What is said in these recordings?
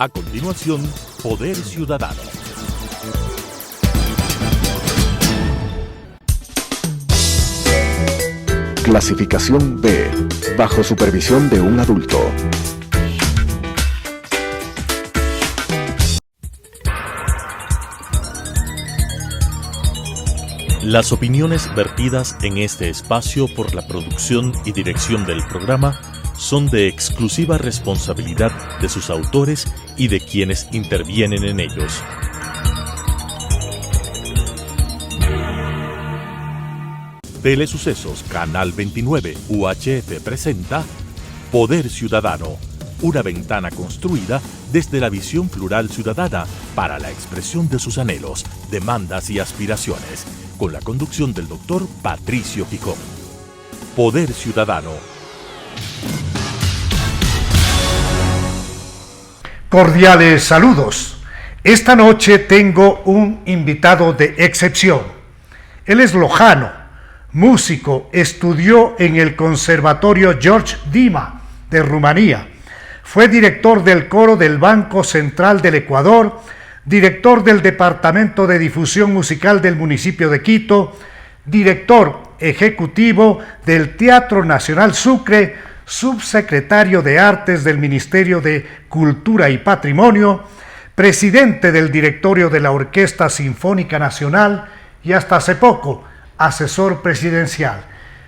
A continuación, Poder Ciudadano. Clasificación B, bajo supervisión de un adulto. Las opiniones vertidas en este espacio por la producción y dirección del programa son de exclusiva responsabilidad de sus autores y de quienes intervienen en ellos. Telesucesos Canal 29 UHF presenta Poder Ciudadano, una ventana construida desde la visión plural ciudadana para la expresión de sus anhelos, demandas y aspiraciones, con la conducción del doctor Patricio Picón. Poder Ciudadano. Cordiales saludos. Esta noche tengo un invitado de excepción. Él es lojano, músico, estudió en el Conservatorio George Dima de Rumanía. Fue director del coro del Banco Central del Ecuador, director del Departamento de Difusión Musical del municipio de Quito, director ejecutivo del Teatro Nacional Sucre, subsecretario de Artes del Ministerio de Cultura y Patrimonio, presidente del directorio de la Orquesta Sinfónica Nacional y hasta hace poco, asesor presidencial.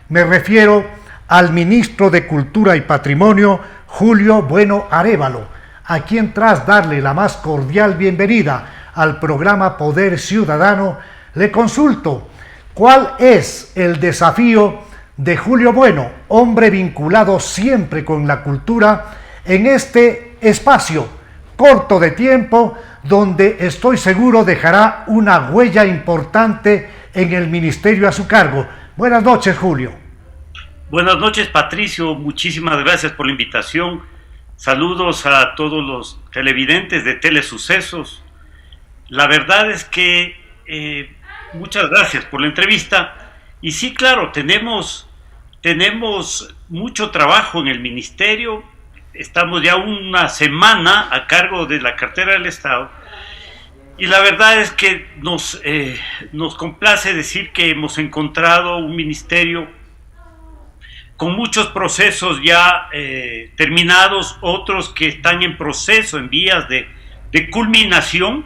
Me refiero al ministro de Cultura y Patrimonio, Julio Bueno Arévalo, a quien tras darle la más cordial bienvenida al programa Poder Ciudadano, le consulto cuál es el desafío de Julio Bueno, hombre vinculado siempre con la cultura, en este espacio corto de tiempo donde estoy seguro dejará una huella importante en el ministerio a su cargo. Buenas noches, Julio. Buenas noches, Patricio. Muchísimas gracias por la invitación. Saludos a todos los televidentes de Telesucesos. La verdad es que muchas gracias por la entrevista. Y sí, claro, tenemos mucho trabajo en el ministerio. Estamos ya una semana a cargo de la cartera del Estado. Y la verdad es que nos complace decir que hemos encontrado un ministerio con muchos procesos ya terminados, otros que están en proceso, en vías de culminación,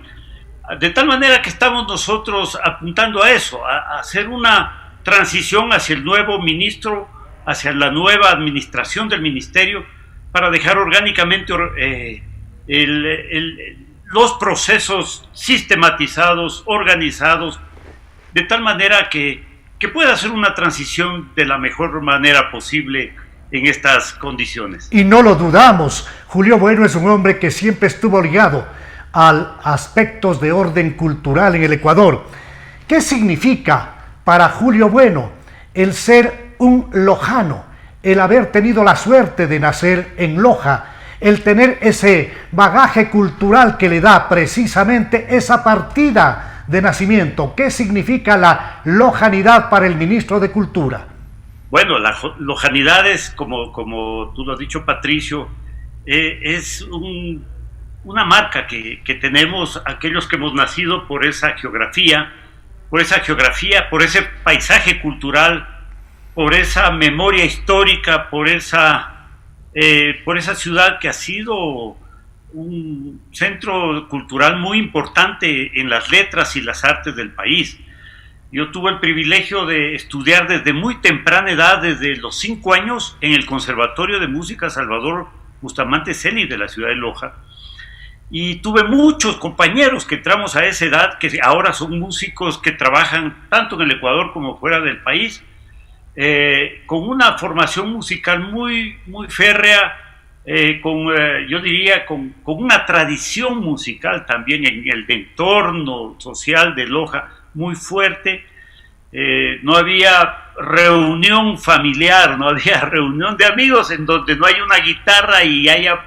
de tal manera que estamos nosotros apuntando a eso, a hacer una transición hacia el nuevo ministro, hacia la nueva administración del ministerio, para dejar orgánicamente los procesos sistematizados, organizados, de tal manera que pueda hacer una transición de la mejor manera posible en estas condiciones. Y no lo dudamos, Julio Bueno es un hombre que siempre estuvo ligado a aspectos de orden cultural en el Ecuador. ¿Qué significa para Julio Bueno el ser un lojano, el haber tenido la suerte de nacer en Loja, el tener ese bagaje cultural que le da precisamente esa partida de nacimiento? ¿Qué significa la lojanidad para el ministro de Cultura? Bueno, la lojanidad es, como tú lo has dicho, Patricio, es una marca que tenemos aquellos que hemos nacido por esa geografía, por ese paisaje cultural, por esa memoria histórica, por esa ciudad que ha sido un centro cultural muy importante en las letras y las artes del país. Yo tuve el privilegio de estudiar desde muy temprana edad, desde los 5 años, en el Conservatorio de Música Salvador Bustamante Celi de la ciudad de Loja, y tuve muchos compañeros que entramos a esa edad, que ahora son músicos que trabajan tanto en el Ecuador como fuera del país, con una formación musical muy, muy férrea, yo diría con una tradición musical también en el entorno social de Loja muy fuerte. No había reunión familiar, no había reunión de amigos en donde no hay una guitarra y haya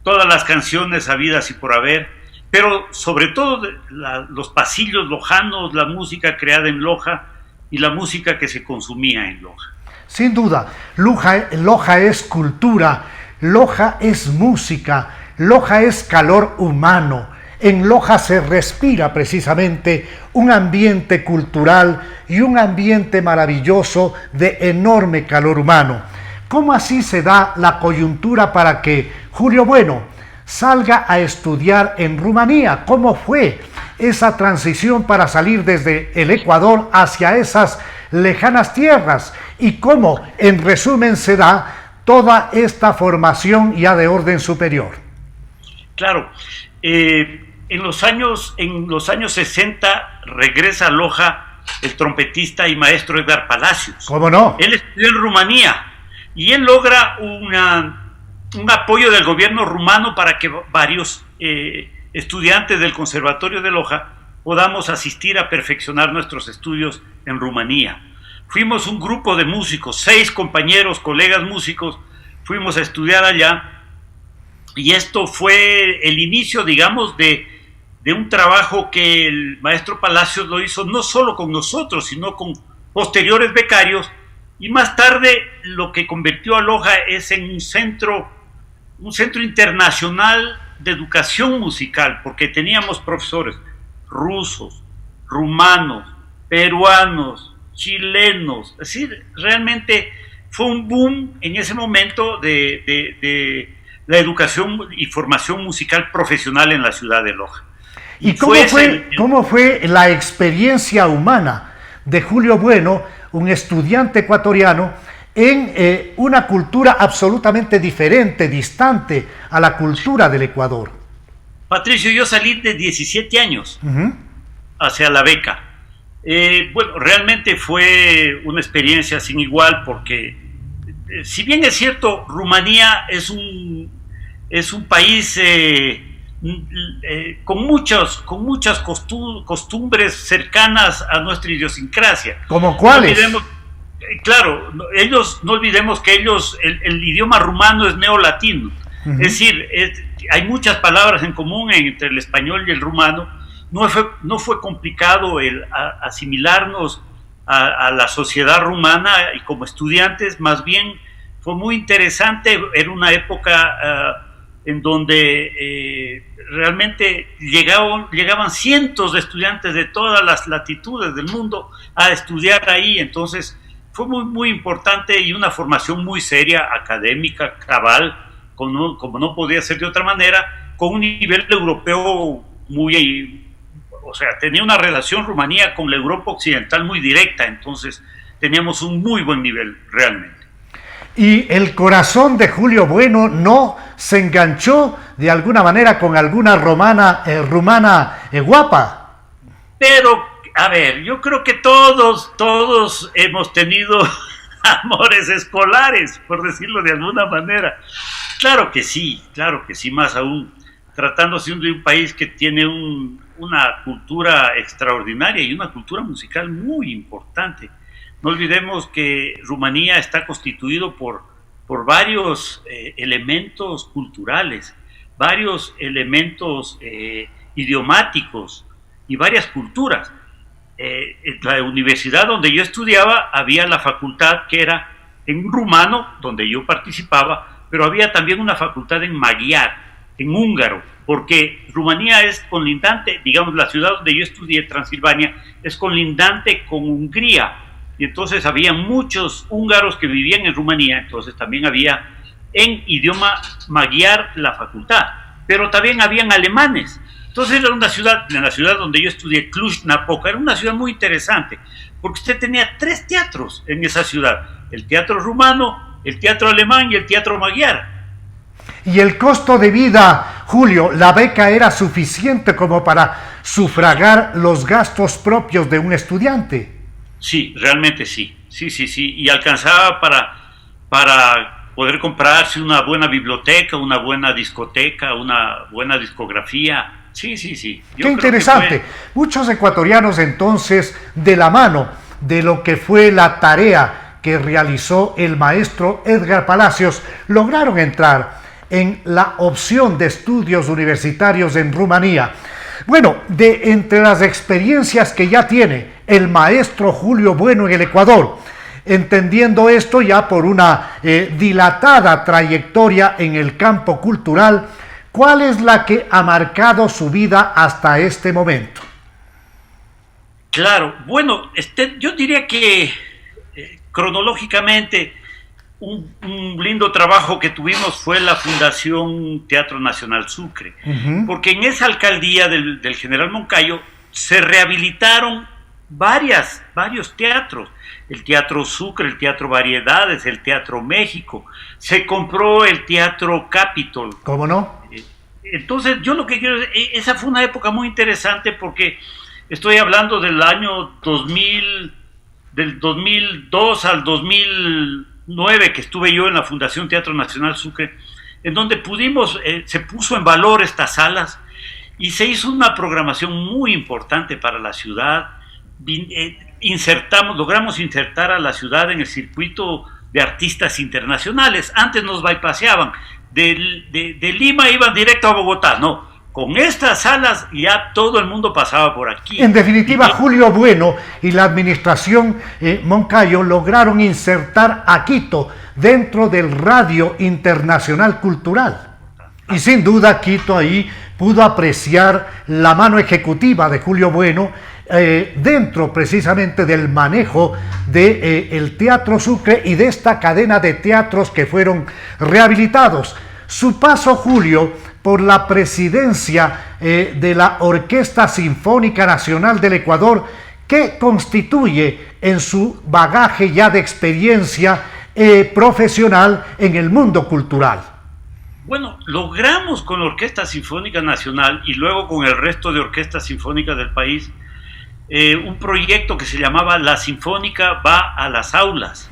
todas las canciones habidas y por haber, pero sobre todo los pasillos lojanos, la música creada en Loja y la música que se consumía en Loja. Sin duda, Loja es cultura, Loja es música, Loja es calor humano. En Loja se respira precisamente un ambiente cultural y un ambiente maravilloso de enorme calor humano. ¿Cómo así se da la coyuntura para que Julio Bueno salga a estudiar en Rumanía? ¿Cómo fue esa transición para salir desde el Ecuador hacia esas lejanas tierras? ¿Y cómo, en resumen, se da toda esta formación ya de orden superior? Claro, en los años 60 regresa a Loja el trompetista y maestro Edgar Palacios. ¿Cómo no? Él estudió en Rumanía y él logra un apoyo del gobierno rumano para que varios estudiantes del Conservatorio de Loja podamos asistir a perfeccionar nuestros estudios en Rumanía. Fuimos un grupo de músicos, 6 compañeros, colegas músicos, fuimos a estudiar allá, y esto fue el inicio, digamos, de un trabajo que el maestro Palacios lo hizo no solo con nosotros, sino con posteriores becarios, y más tarde lo que convirtió a Loja es en un centro internacional de educación musical, porque teníamos profesores rusos, rumanos, peruanos, chilenos. Es decir, realmente fue un boom en ese momento de la educación y formación musical profesional en la ciudad de Loja. ¿Y cómo fue la experiencia humana de Julio Bueno, un estudiante ecuatoriano, en una cultura absolutamente diferente, distante a la cultura del Ecuador? Patricio, yo salí de 17 años hacia la beca. Bueno, realmente fue una experiencia sin igual, porque si bien es cierto, Rumanía es un país con muchas costumbres cercanas a nuestra idiosincrasia. ¿Cómo cuáles? No olvidemos que el idioma rumano es neolatino. Es decir, hay muchas palabras en común entre el español y el rumano. No fue complicado el asimilarnos a la sociedad rumana, y como estudiantes más bien fue muy interesante. Era una época en donde realmente llegaban cientos de estudiantes de todas las latitudes del mundo a estudiar ahí. Entonces fue muy, muy importante, y una formación muy seria, académica, cabal, como no podía ser de otra manera, con un nivel europeo o sea, tenía una relación Rumanía con la Europa occidental muy directa. Entonces teníamos un muy buen nivel realmente. ¿Y el corazón de Julio Bueno no se enganchó de alguna manera con alguna rumana guapa? Pero, a ver, yo creo que todos hemos tenido amores escolares, por decirlo de alguna manera. Claro que sí, más aún, tratándose de un país que tiene una cultura extraordinaria y una cultura musical muy importante. No olvidemos que Rumanía está constituido por varios elementos culturales, varios elementos idiomáticos y varias culturas. En la universidad donde yo estudiaba había la facultad que era en rumano, donde yo participaba, pero había también una facultad en magyar, en húngaro, porque Rumanía es colindante, digamos, la ciudad donde yo estudié, Transilvania, es colindante con Hungría. Y entonces había muchos húngaros que vivían en Rumanía. Entonces también había en idioma magyar la facultad, pero también habían alemanes. Entonces era una ciudad, en la ciudad donde yo estudié, Cluj-Napoca, era una ciudad muy interesante, porque usted tenía 3 teatros en esa ciudad: el teatro rumano, el teatro alemán y el teatro magyar. ¿Y el costo de vida, Julio, la beca era suficiente como para sufragar los gastos propios de un estudiante? Sí, realmente sí. Y alcanzaba para poder comprarse una buena biblioteca, una buena discoteca, una buena discografía. Sí. Qué interesante. Muchos ecuatorianos entonces, de la mano de lo que fue la tarea que realizó el maestro Edgar Palacios, lograron entrar en la opción de estudios universitarios en Rumanía. Bueno, entre las experiencias que ya tiene el maestro Julio Bueno en el Ecuador, entendiendo esto ya por una dilatada trayectoria en el campo cultural, ¿cuál es la que ha marcado su vida hasta este momento? Claro, bueno, yo diría que cronológicamente un lindo trabajo que tuvimos fue la Fundación Teatro Nacional Sucre, porque en esa alcaldía del general Moncayo se rehabilitaron varios teatros, el Teatro Sucre, el Teatro Variedades, el Teatro México, se compró el Teatro Capitol. ¿Cómo no? Entonces yo lo que quiero decir, esa fue una época muy interesante porque estoy hablando del año 2000, del 2002 al 2009 que estuve yo en la Fundación Teatro Nacional Sucre, en donde se puso en valor estas salas y se hizo una programación muy importante para la ciudad. Logramos insertar a la ciudad en el circuito de artistas internacionales. Antes nos bypaseaban, de Lima iban directo a Bogotá, no. Con estas salas ya todo el mundo pasaba por aquí. En definitiva, Julio Bueno y la administración Moncayo lograron insertar a Quito dentro del Radio Internacional Cultural. Y sin duda Quito ahí pudo apreciar la mano ejecutiva de Julio Bueno dentro precisamente del manejo del Teatro Sucre y de esta cadena de teatros que fueron rehabilitados. Su paso, Julio, por la presidencia de la Orquesta Sinfónica Nacional del Ecuador, que constituye en su bagaje ya de experiencia profesional en el mundo cultural. Bueno, logramos con la Orquesta Sinfónica Nacional y luego con el resto de orquestas sinfónicas del país un proyecto que se llamaba La Sinfónica va a las aulas,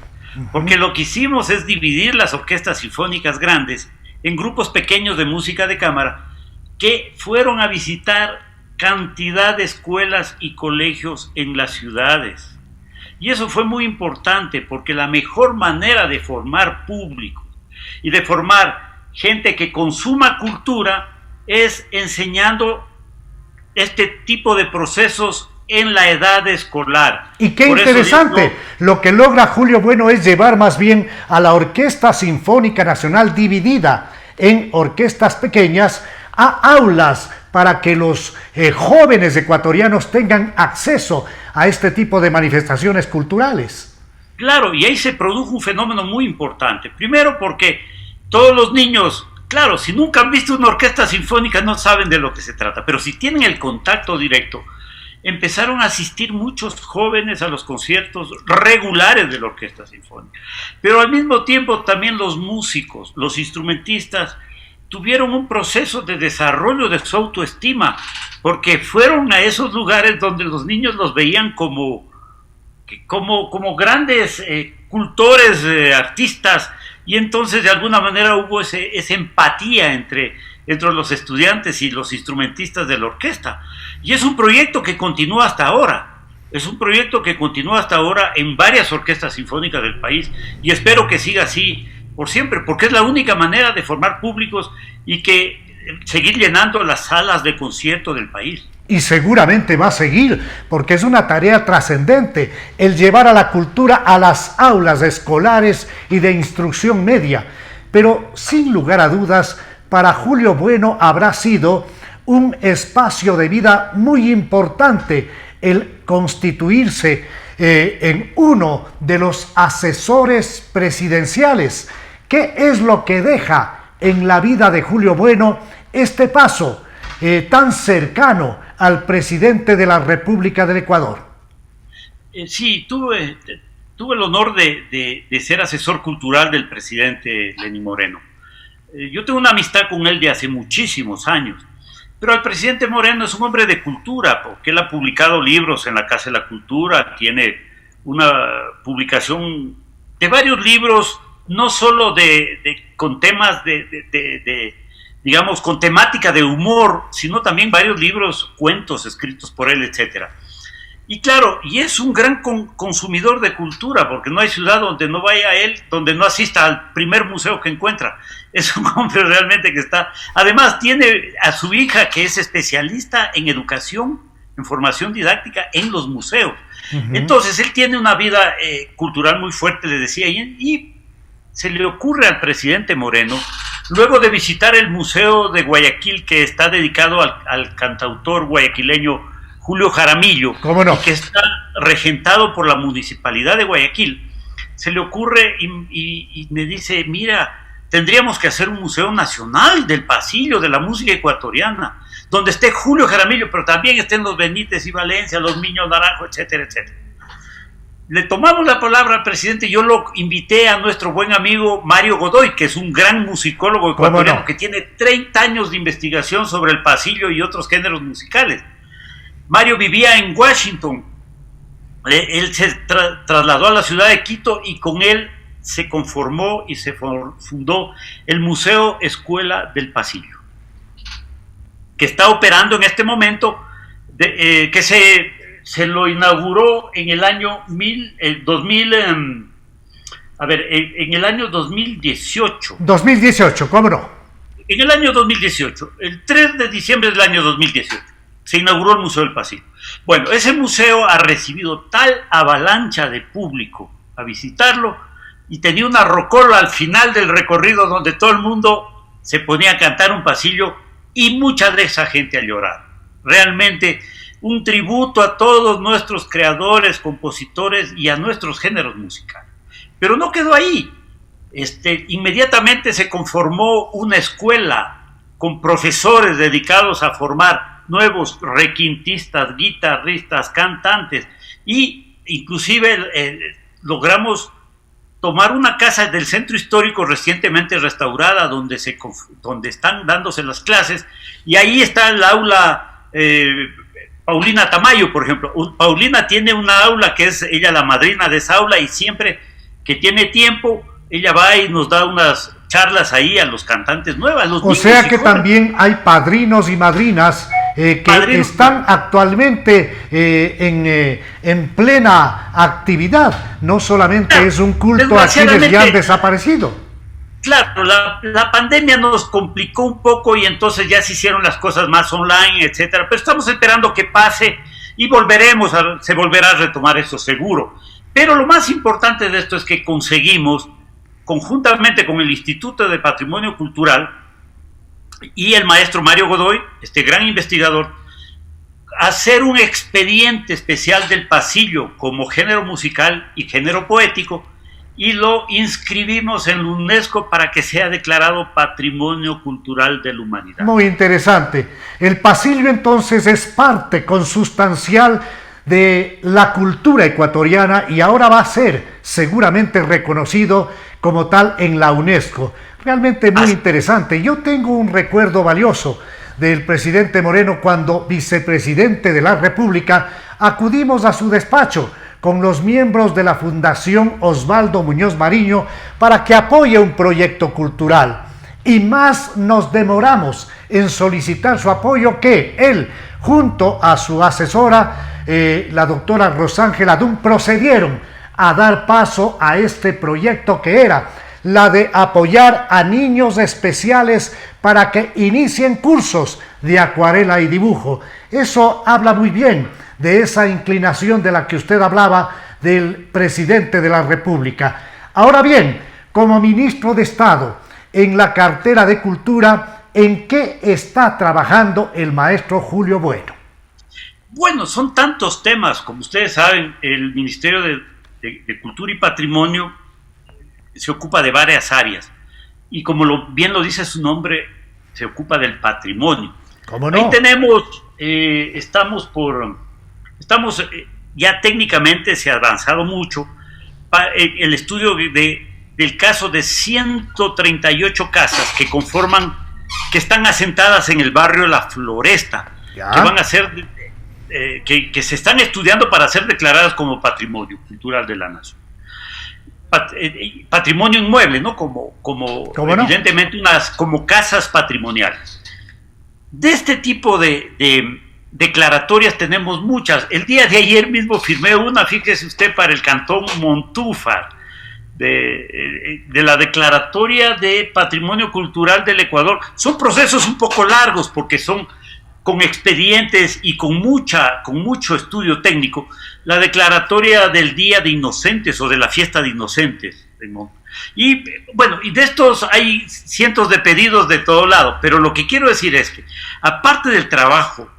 porque lo que hicimos es dividir las orquestas sinfónicas grandes en grupos pequeños de música de cámara que fueron a visitar cantidad de escuelas y colegios en las ciudades. Y eso fue muy importante porque la mejor manera de formar público y de formar gente que consuma cultura es enseñando este tipo de procesos en la edad escolar. Y qué interesante, lo que logra Julio Bueno es llevar más bien a la Orquesta Sinfónica Nacional dividida en orquestas pequeñas a aulas para que los jóvenes ecuatorianos tengan acceso a este tipo de manifestaciones culturales. Claro, y ahí se produjo un fenómeno muy importante. Primero porque todos los niños, claro, si nunca han visto una orquesta sinfónica no saben de lo que se trata, pero si tienen el contacto directo, empezaron a asistir muchos jóvenes a los conciertos regulares de la Orquesta Sinfónica. Pero al mismo tiempo también los músicos, los instrumentistas, tuvieron un proceso de desarrollo de su autoestima, porque fueron a esos lugares donde los niños los veían como grandes cultores, artistas, y entonces de alguna manera hubo esa empatía entre los estudiantes y los instrumentistas de la orquesta. Y es un proyecto que continúa hasta ahora. Es un proyecto que continúa hasta ahora en varias orquestas sinfónicas del país y espero que siga así por siempre, porque es la única manera de formar públicos y que seguir llenando las salas de concierto del país. Y seguramente va a seguir, porque es una tarea trascendente el llevar a la cultura a las aulas escolares y de instrucción media. Pero sin lugar a dudas, para Julio Bueno habrá sido un espacio de vida muy importante el constituirse en uno de los asesores presidenciales. ¿Qué es lo que deja en la vida de Julio Bueno este paso tan cercano al presidente de la República del Ecuador? Sí, tuve el honor de ser asesor cultural del presidente Lenín Moreno. Yo tengo una amistad con él de hace muchísimos años, pero el presidente Moreno es un hombre de cultura, porque él ha publicado libros en la Casa de la Cultura, tiene una publicación de varios libros, no solo con temas digamos, con temática de humor, sino también varios libros, cuentos escritos por él, etcétera. Y claro, y es un gran consumidor de cultura, porque no hay ciudad donde no vaya él, donde no asista al primer museo que encuentra. Es un hombre realmente que está... Además, tiene a su hija que es especialista en educación, en formación didáctica en los museos. Entonces, él tiene una vida cultural muy fuerte, le decía, y se le ocurre al presidente Moreno luego de visitar el Museo de Guayaquil, que está dedicado al cantautor guayaquileño Julio Jaramillo, ¿Cómo no? y que está regentado por la Municipalidad de Guayaquil, se le ocurre y me dice, mira, tendríamos que hacer un museo nacional del pasillo de la música ecuatoriana, donde esté Julio Jaramillo, pero también estén los Benítez y Valencia, los Miño Naranjo, etcétera, etcétera. Le tomamos la palabra al presidente y yo lo invité a nuestro buen amigo Mario Godoy, que es un gran musicólogo ecuatoriano, que tiene 30 años de investigación sobre el pasillo y otros géneros musicales. Mario vivía en Washington, él se trasladó a la ciudad de Quito y con él se conformó y se fundó el Museo Escuela del Pasillo, que está operando en este momento, que se lo inauguró en el año en el año 2018. 2018, ¿cómo no? En el año 2018, el 3 de diciembre del año 2018, se inauguró el Museo del Pasillo. Bueno, ese museo ha recibido tal avalancha de público a visitarlo y tenía una rocola al final del recorrido donde todo el mundo se ponía a cantar un pasillo y mucha de esa gente a llorar. Realmente un tributo a todos nuestros creadores, compositores y a nuestros géneros musicales. Pero no quedó ahí. Inmediatamente se conformó una escuela con profesores dedicados a formar nuevos requintistas, guitarristas, cantantes, y inclusive logramos tomar una casa del centro histórico recientemente restaurada donde están dándose las clases, y ahí está el aula Paulina Tamayo, por ejemplo. Paulina tiene una aula que es ella la madrina de esa aula, y siempre que tiene tiempo ella va y nos da unas charlas ahí a los cantantes nuevos. O sea que también hay padrinos y madrinas que están actualmente en plena actividad. No solamente es un culto a quienes ya han desaparecido. Claro, la pandemia nos complicó un poco y entonces ya se hicieron las cosas más online, etcétera. Pero estamos esperando que pase y se volverá a retomar eso seguro. Pero lo más importante de esto es que conseguimos, conjuntamente con el Instituto de Patrimonio Cultural y el maestro Mario Godoy, este gran investigador, hacer un expediente especial del pasillo como género musical y género poético, y lo inscribimos en la UNESCO para que sea declarado Patrimonio Cultural de la Humanidad. Muy interesante. El pasillo entonces es parte consustancial de la cultura ecuatoriana y ahora va a ser seguramente reconocido como tal en la UNESCO. Realmente muy interesante. Yo tengo un recuerdo valioso del presidente Moreno cuando, vicepresidente de la República, acudimos a su despacho con los miembros de la Fundación Osvaldo Muñoz Mariño para que apoye un proyecto cultural. Y más nos demoramos en solicitar su apoyo que él, junto a su asesora, la doctora Rosángela Dun, procedieron a dar paso a este proyecto que era la de apoyar a niños especiales para que inicien cursos de acuarela y dibujo. Eso habla muy bien de esa inclinación de la que usted hablaba del presidente de la República. Ahora bien, como ministro de Estado en la cartera de Cultura, ¿en qué está trabajando el maestro Julio Bueno? Bueno, son tantos temas. Como ustedes saben, el Ministerio de Cultura y Patrimonio se ocupa de varias áreas. Y como bien lo dice su nombre, se ocupa del patrimonio. ¿Cómo no? Ahí tenemos, ya técnicamente se ha avanzado mucho. El estudio del caso de 138 casas que están asentadas en el barrio La Floresta, que van a ser... que se están estudiando para ser declaradas como Patrimonio Cultural de la Nación. Patrimonio inmueble, ¿no? Como evidentemente como casas patrimoniales. De este tipo de declaratorias tenemos muchas. El día de ayer mismo firmé una, fíjese usted, para el Cantón Montúfar, de la Declaratoria de Patrimonio Cultural del Ecuador. Son procesos un poco largos porque son con expedientes y con mucho estudio técnico. La declaratoria del Día de Inocentes o de la Fiesta de Inocentes, Y bueno, y de estos hay cientos de pedidos de todo lado, pero lo que quiero decir es que, aparte del trabajo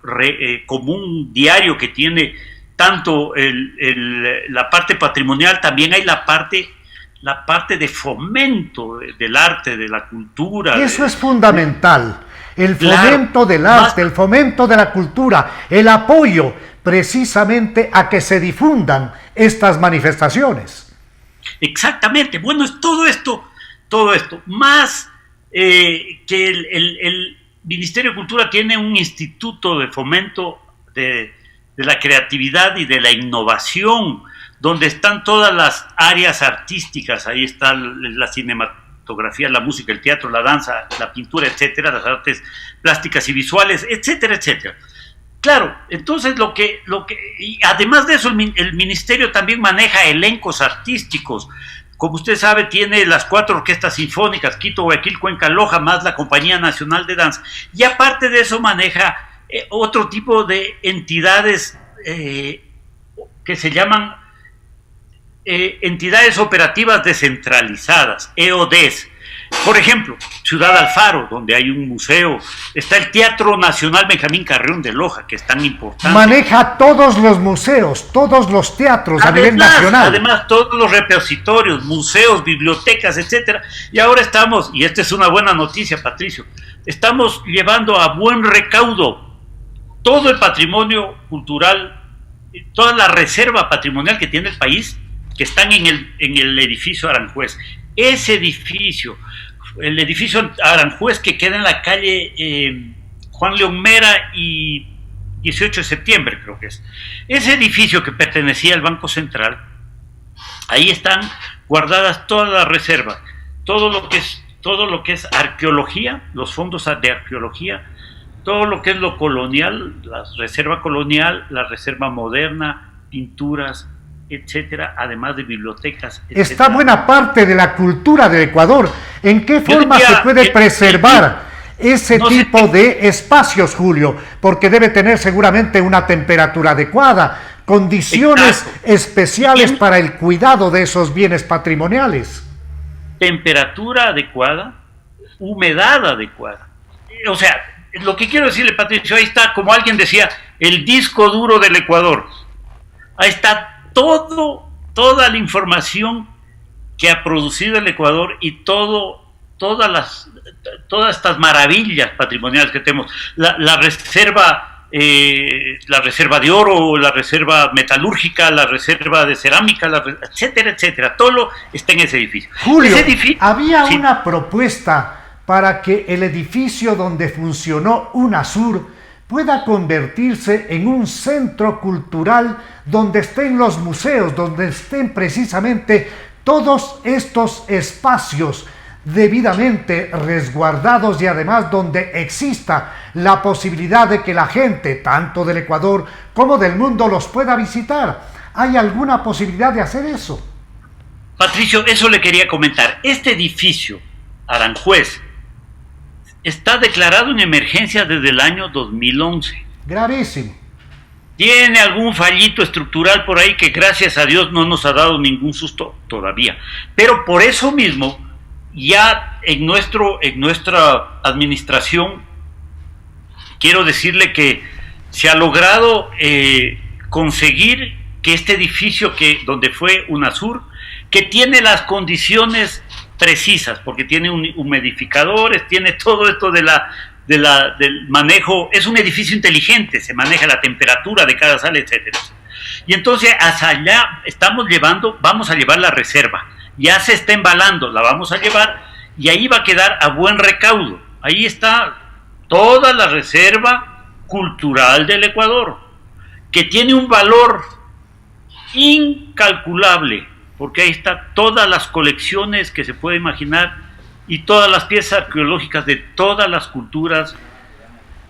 común diario que tiene tanto la parte patrimonial, también hay la parte de fomento del arte, de la cultura. Eso es fundamental. El fomento del arte, el fomento de la cultura, el apoyo precisamente a que se difundan estas manifestaciones. Exactamente. Bueno, es todo esto, más que el Ministerio de Cultura tiene un instituto de fomento de la creatividad y de la innovación, donde están todas las áreas artísticas. Ahí está la cinematografía, la música, el teatro, la danza, la pintura, etcétera, las artes plásticas y visuales, etcétera, etcétera. Claro, entonces y además de eso, el ministerio también maneja elencos artísticos. Como usted sabe, tiene las 4 orquestas sinfónicas, Quito, Guayaquil, Cuenca, Loja, más la Compañía Nacional de Danza. Y aparte de eso maneja otro tipo de entidades que se llaman entidades operativas descentralizadas, EODs. Por ejemplo, Ciudad Alfaro, donde hay un museo, está el Teatro Nacional Benjamín Carrión de Loja, que es tan importante. Maneja todos los museos, todos los teatros a nivel nacional. Además, todos los repositorios, museos, bibliotecas, etcétera. Y ahora estamos, y esta es una buena noticia, Patricio, estamos llevando a buen recaudo todo el patrimonio cultural, toda la reserva patrimonial que tiene el país, que están en el edificio Aranjuez. Ese edificio, el edificio Aranjuez, que queda en la calle Juan León Mera y 18 de septiembre, creo que es. Ese edificio que pertenecía al Banco Central, ahí están guardadas todas las reservas, todo lo que es arqueología, los fondos de arqueología, todo lo que es lo colonial, la reserva colonial, la reserva moderna, pinturas, etcétera, además de bibliotecas, etcétera. Está buena parte de la cultura del Ecuador. ¿En qué forma se puede preservar ese tipo de espacios, Julio? Porque debe tener seguramente una temperatura adecuada, condiciones especiales para el cuidado de esos bienes patrimoniales. Temperatura adecuada, humedad adecuada. O sea, lo que quiero decirle, Patricio, ahí está, como alguien decía, el disco duro del Ecuador. Ahí está toda la información que ha producido el Ecuador y todas estas maravillas patrimoniales que tenemos, la reserva de oro, la reserva metalúrgica, la reserva de cerámica, etcétera, etcétera, todo está en ese edificio. Julio, había una propuesta para que el edificio donde funcionó UNASUR pueda convertirse en un centro cultural donde estén los museos, donde estén precisamente todos estos espacios debidamente resguardados y además donde exista la posibilidad de que la gente, tanto del Ecuador como del mundo, los pueda visitar. ¿Hay alguna posibilidad de hacer eso? Patricio, eso le quería comentar. Este edificio, Aranjuez, está declarado en emergencia desde el año 2011. Gravísimo. Tiene algún fallito estructural por ahí que gracias a Dios no nos ha dado ningún susto todavía. Pero por eso mismo, ya en nuestra administración, quiero decirle que se ha logrado conseguir que este edificio donde fue UNASUR, que tiene las condiciones precisas, porque tiene humidificadores, tiene todo esto del manejo, es un edificio inteligente, se maneja la temperatura de cada sala, etcétera. Y entonces hacia allá vamos a llevar la reserva, ya se está embalando, la vamos a llevar y ahí va a quedar a buen recaudo. Ahí está toda la reserva cultural del Ecuador, que tiene un valor incalculable, porque ahí está todas las colecciones que se puede imaginar y todas las piezas arqueológicas de todas las culturas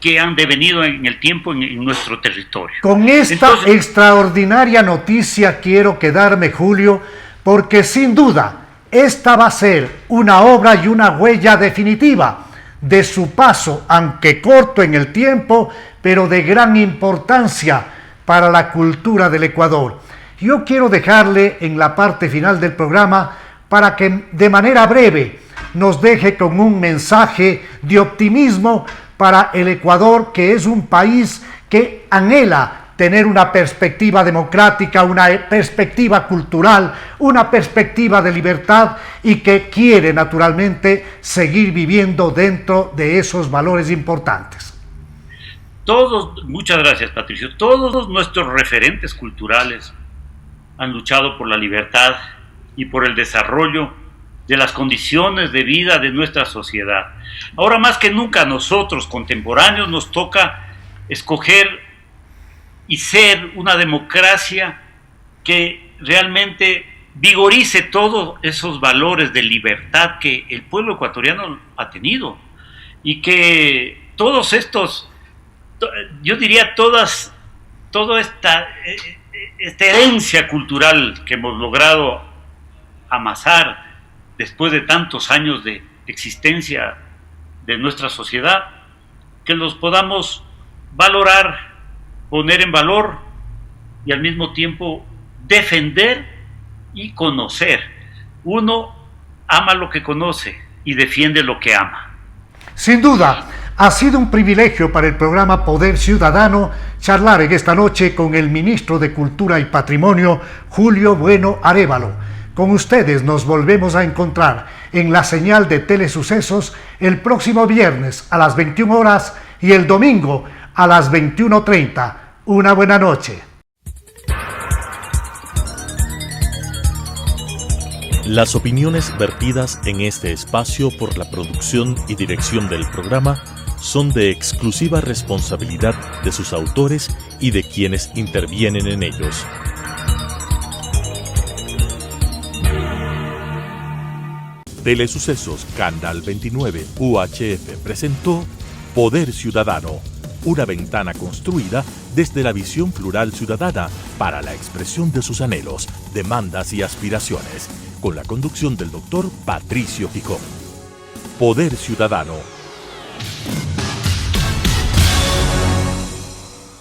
que han devenido en el tiempo en nuestro territorio. Con esta extraordinaria noticia quiero quedarme, Julio, porque sin duda esta va a ser una obra y una huella definitiva de su paso, aunque corto en el tiempo, pero de gran importancia para la cultura del Ecuador. Yo quiero dejarle en la parte final del programa para que de manera breve nos deje con un mensaje de optimismo para el Ecuador, que es un país que anhela tener una perspectiva democrática, una perspectiva cultural, una perspectiva de libertad y que quiere naturalmente seguir viviendo dentro de esos valores importantes. Muchas gracias, Patricio. Todos nuestros referentes culturales han luchado por la libertad y por el desarrollo de las condiciones de vida de nuestra sociedad. Ahora más que nunca a nosotros, contemporáneos, nos toca escoger y ser una democracia que realmente vigorice todos esos valores de libertad que el pueblo ecuatoriano ha tenido, y que todos estos, yo diría toda esta herencia cultural que hemos logrado amasar después de tantos años de existencia de nuestra sociedad, que los podamos valorar, poner en valor y al mismo tiempo defender y conocer. Uno ama lo que conoce y defiende lo que ama. Sin duda, ha sido un privilegio para el programa Poder Ciudadano charlar en esta noche con el ministro de Cultura y Patrimonio, Julio Bueno Arévalo. Con ustedes nos volvemos a encontrar en la señal de Telesucesos el próximo viernes a las 21 horas y el domingo a las 21:30. Una buena noche. Las opiniones vertidas en este espacio por la producción y dirección del programa son de exclusiva responsabilidad de sus autores y de quienes intervienen en ellos. Telesucesos Canal 29 UHF presentó Poder Ciudadano, una ventana construida desde la visión plural ciudadana para la expresión de sus anhelos, demandas y aspiraciones, con la conducción del doctor Patricio Gijón. Poder Ciudadano.